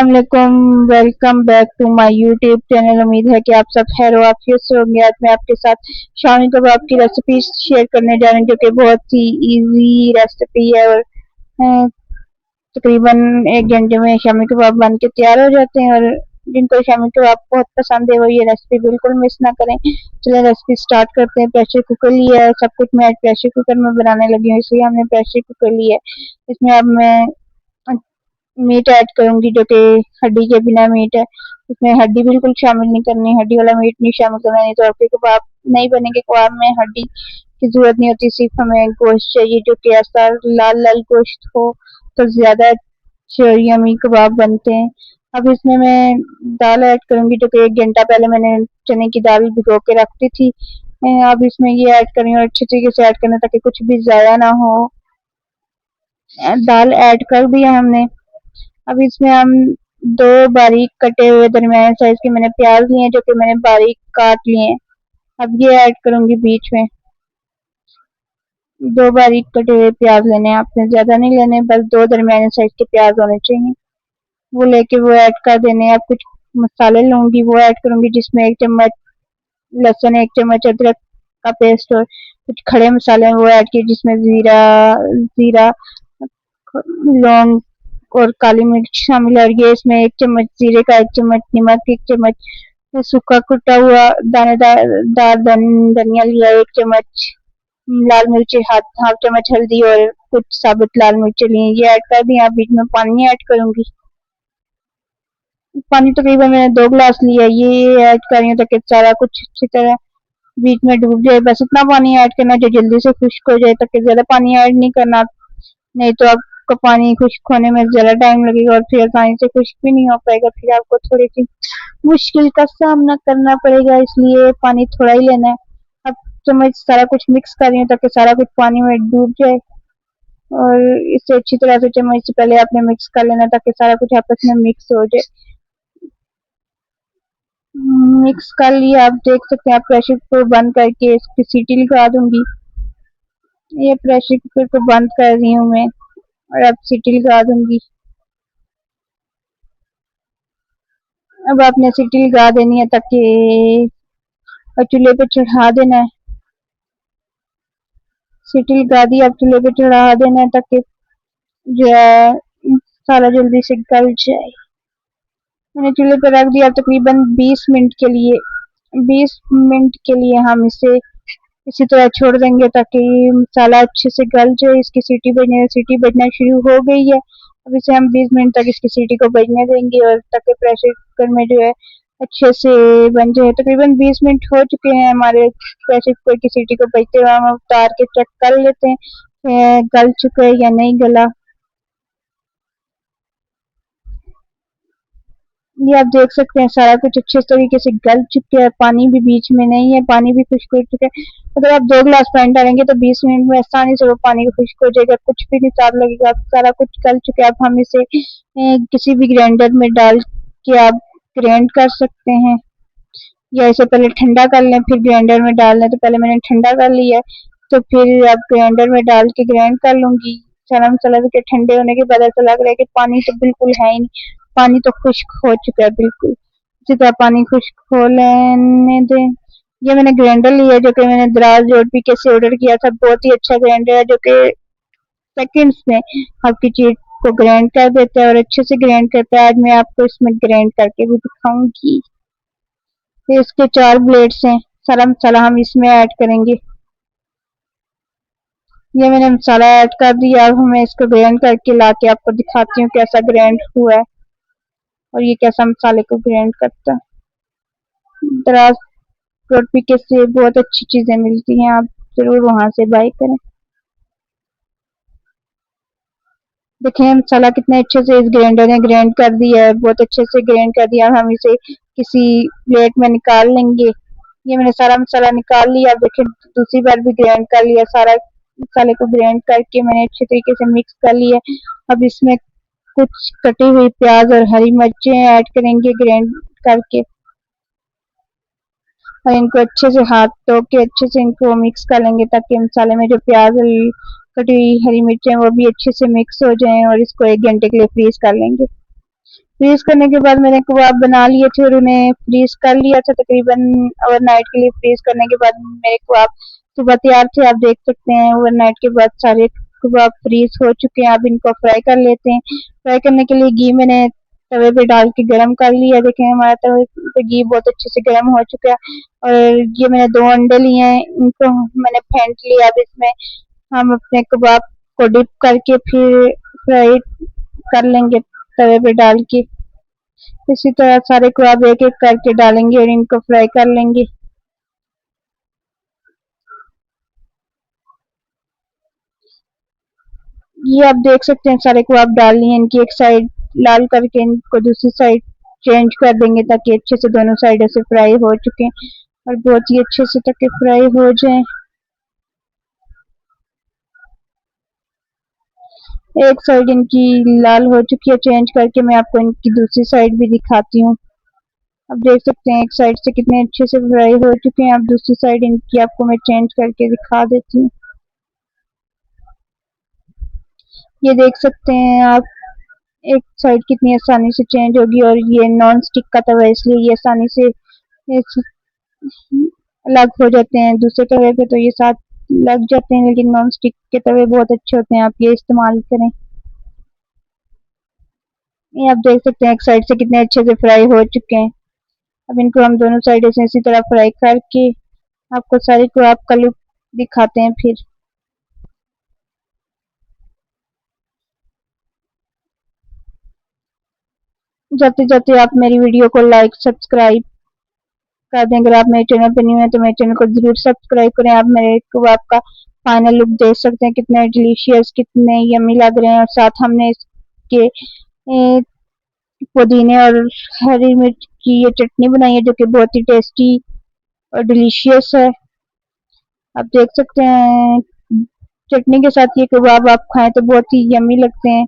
वालेकुम, welcome back to my YouTube channel. उम्मीद है कि आप सब खैर वाफियत से होंगे। आज मैं आपके साथ शामी कबाब की रेसिपी शेयर करने जा रही हूँ, जो कि बहुत ही इजी रेसिपी है और तकरीबन 1 घंटे में शामी कबाब बन के तैयार हो जाते हैं। और जिनको शामी कबाब बहुत पसंद है वो ये रेसिपी बिल्कुल मिस ना करें। चलिए रेसिपी स्टार्ट करते हैं। प्रेशर कुकर लिया है, सब कुछ मैं प्रेशर कुकर में बनाने लगी हूँ, इसलिए हमने प्रेशर कुकर लिया है। इसमें अब मैं मीट ऐड करूंगी, जो कि हड्डी के बिना मीट है। इसमें हड्डी बिल्कुल शामिल नहीं करनी, हड्डी वाला मीट नहीं शामिल करना, नहीं तो आपके कबाब नहीं बनेंगे। कबाब में हड्डी की जरूरत नहीं होती, सिर्फ हमें गोश्त चाहिए जो कि ऐसा लाल लाल गोश्त हो तो ज्यादा यमी कबाब बनते हैं। अब इसमें मैं दाल ऐड करूंगी, जो कि 1 घंटा पहले मैंने चने की दाल भिगो के रख दी थी। अब इसमें ये ऐड करेंगे और अच्छे तरीके से ऐड करना ताकि कुछ भी ज़ाया ना हो। दाल ऐड कर दिया हमने। अब इसमें हम 2 बारीक कटे हुए दरमियाने साइज के मैंने प्याज लिए हैं, जो कि मैंने बारीक काट लिए हैं। अब ये ऐड करूंगी बीच में। 2 बारीक कटे हुए प्याज लेने हैं, आपने ज्यादा नहीं लेने, बस 2 दरमियाने साइज के प्याज होने चाहिए। वो लेके वो ऐड कर देने हैं। अब कुछ मसाले लूंगी, वो ऐड करूंगी, जिसमें 1 चम्मच लहसुन, 1 चम्मच अदरक का पेस्ट और कुछ खड़े मसाले वो ऐड किए, जिसमें जीरा, लौंग और काली मिर्च शामिल है। और ये इसमें 1 चम्मच जीरे का, 1 चम्मच नमक, 1 चम्मच सूखा कुटा हुआ दानेदार धनिया लिया, 1 चम्मच लाल मिर्च, हाफ चम्मच हल्दी और कुछ साबुत लाल मिर्च लिए, ये ऐड कर दिया। बीच में पानी ऐड करूंगी। पानी तकरीबन मैंने 2 गिलास लिया, ये ऐड कर रही हूँ ताकि सारा कुछ अच्छी तरह बीच में डूब जाए। बस इतना पानी ऐड करना जो जल्दी से खुश्क हो जाए, ताकि ज्यादा पानी ऐड नहीं करना, नहीं तो आपको पानी खुश्क होने में ज़्यादा टाइम लगेगा और फिर आसानी से खुश्क भी नहीं हो पाएगा, फिर आपको थोड़ी सी मुश्किल का सामना करना पड़ेगा, इसलिए पानी थोड़ा ही लेना है। अब चम्मच सारा कुछ मिक्स कर रही हूँ ताकि सारा कुछ पानी में डूब जाए, और इससे अच्छी तरह से चम्मच से पहले आपने मिक्स कर लेना ताकि सारा कुछ आपस में मिक्स हो जाए। मिक्स कर लिया, आप देख सकते हैं। आप प्रेशर कुकर बंद करके इसकी सीटी लगा दूंगी। ये प्रेशर कुकर को बंद कर रही हूँ मैं और अब सीटी लगा दूंगी। अब आपने सीटी लगा देनी है ताकि और चूल्हे पे चढ़ा देना है। सीटी लगा दी, अब चूल्हे पे चढ़ा देना है ताकि जो है सारा जल्दी से गल जाए। मैंने चूल्हे पे रख दिया तकरीबन 20 मिनट के लिए। 20 मिनट के लिए हम इसे इसी तरह छोड़ देंगे ताकि मसाला अच्छे से गल जाए। इसकी सीटी बजना शुरू हो गई है। अब इसे हम 20 मिनट तक इसकी सीटी को बजने देंगे और ताकि प्रेशर कुकर में जो है अच्छे से बन जाए। तकरीबन 20 मिनट हो चुके हैं हमारे प्रेशर कुकर की सीटी को बजते हुए। हम उतार के चेक कर लेते हैं गल चुका है या नहीं गला। ये आप देख सकते हैं सारा कुछ अच्छे तरीके से गल चुका है, पानी भी बीच में नहीं है, पानी भी खुश्क हो चुका है। अगर आप 2 गिलास पानी डालेंगे तो 20 मिनट में आसानी से वो पानी खुश्क हो जाएगा, कुछ भी नहीं साफ लगेगा। सारा कुछ गल चुका है। अब हम इसे किसी भी ग्राइंडर में डाल के आप ग्राइंड कर सकते हैं, या इसे पहले ठंडा कर लें फिर ग्राइंडर में डाल लें। तो पहले मैंने ठंडा कर लिया है, तो फिर आप ग्राइंडर में डाल के ग्राइंड कर लूंगी। सारा मसाला के ठंडे होने के बाद ऐसा लग रहा है कि पानी तो बिल्कुल है ही नहीं, पानी तो खुश्क हो चुका है बिल्कुल। इसी तरह पानी खुश्क हो लेने दें। ये मैंने ग्राइंडर लिया जो कि मैंने दराज JPK से ऑर्डर किया था। बहुत ही अच्छा ग्राइंडर है जो कि सेकंड्स में आपकी चीज को ग्राइंड कर देता है और अच्छे से ग्राइंड करता है। आज मैं आपको इसमें ग्राइंड करके भी दिखाऊंगी। इसके 4 ब्लेड्स हैं। सारा मसाला हम इसमें ऐड करेंगे। ये मैंने मसाला ऐड कर दिया। अब मैं इसको ग्राइंड करके ला के आपको दिखाती हूँ कैसा ग्राइंड हुआ है और ये कैसा मसाले को ग्राइंड करता है। दराज JPK से बहुत अच्छी चीजें मिलती हैं, आप जरूर वहां से बाय करें। देखें मसाला कितने अच्छे से इस ग्राइंडर ने ग्राइंड कर दिया है, बहुत अच्छे से ग्राइंड कर दिया। हम इसे किसी प्लेट में निकाल लेंगे। ये मैंने सारा मसाला निकाल लिया। देखें दूसरी बार भी ग्राइंड कर लिया, सारा मसाले को ग्राइंड करके मैंने अच्छे तरीके से मिक्स कर लिया। अब इसमें कुछ कटी हुई प्याज और हरी मिर्चें ऐड करेंगे ग्राइंड करके, और इनको अच्छे से हाथ धो के अच्छे से इनको मिक्स कर लेंगे ताकि मसाले में जो प्याज और कटी हुई हरी मिर्चें वो भी अच्छे से मिक्स हो जाएं, और इसको 1 घंटे के लिए फ्रीज कर लेंगे। फ्रीज करने के बाद मैंने कबाब बना लिए थे और उन्हें फ्रीज कर लिया था तकरीबन ओवरनाइट के लिए। फ्रीज करने के बाद मेरे कबाब सुबह तैयार थे। आप देख सकते हैं ओवरनाइट के बाद सारे कबाब फ्रीज हो चुके हैं। अब इनको फ्राई कर लेते हैं। फ्राई करने के लिए घी मैंने तवे पे डाल के गरम कर लिया। देखें हमारा तवे पे घी बहुत अच्छे से गरम हो चुका है। और ये मैंने 2 अंडे लिए हैं, इनको मैंने फेंट लिया। अब इसमें हम अपने कबाब को डिप करके फिर फ्राई कर लेंगे तवे पे डाल के। इसी तरह सारे कबाब एक एक करके डालेंगे और इनको फ्राई कर लेंगे। ये आप देख सकते हैं सारे कबाब डाल लिए। इनकी एक साइड लाल करके इनको दूसरी साइड चेंज कर देंगे ताकि अच्छे से दोनों साइडों से फ्राई हो चुके और बहुत ही अच्छे से तक फ्राई हो जाए। एक साइड इनकी लाल हो चुकी है, चेंज करके मैं आपको इनकी दूसरी साइड भी दिखाती हूँ। आप देख सकते हैं एक साइड से कितने अच्छे से फ्राई हो चुके हैं। अब दूसरी साइड इनकी आपको मैं चेंज करके दिखा देती हूँ। ये देख सकते हैं आप एक साइड कितनी आसानी से चेंज होगी। और ये नॉन स्टिक का तवा है इसलिए ये आसानी से अलग हो जाते हैं। दूसरे तवे पे तो ये साथ लग जाते हैं, लेकिन नॉन स्टिक के तवे बहुत अच्छे होते हैं, आप ये इस्तेमाल करें। ये आप देख सकते हैं एक साइड से कितने अच्छे से फ्राई हो चुके हैं। अब इनको हम दोनों साइड से इसी तरह फ्राई करके आपको सारी को आपका लुक दिखाते हैं। फिर जाते जाते आप मेरी वीडियो को लाइक सब्सक्राइब कर दें। अगर आप मेरे चैनल पर न्यू हैं तो मेरे चैनल को जरूर सब्सक्राइब करें। आप मेरे को आपका फाइनल लुक देख सकते हैं कितने डिलीशियस कितने यम्मी लग रहे हैं। और साथ हमने इसके पुदीने और हरी मिर्च की ये चटनी बनाई है जो कि बहुत ही टेस्टी और डिलीशियस है। आप देख सकते हैं चटनी के साथ ये कबाब आप खाएं तो बहुत ही यम्मी लगते हैं।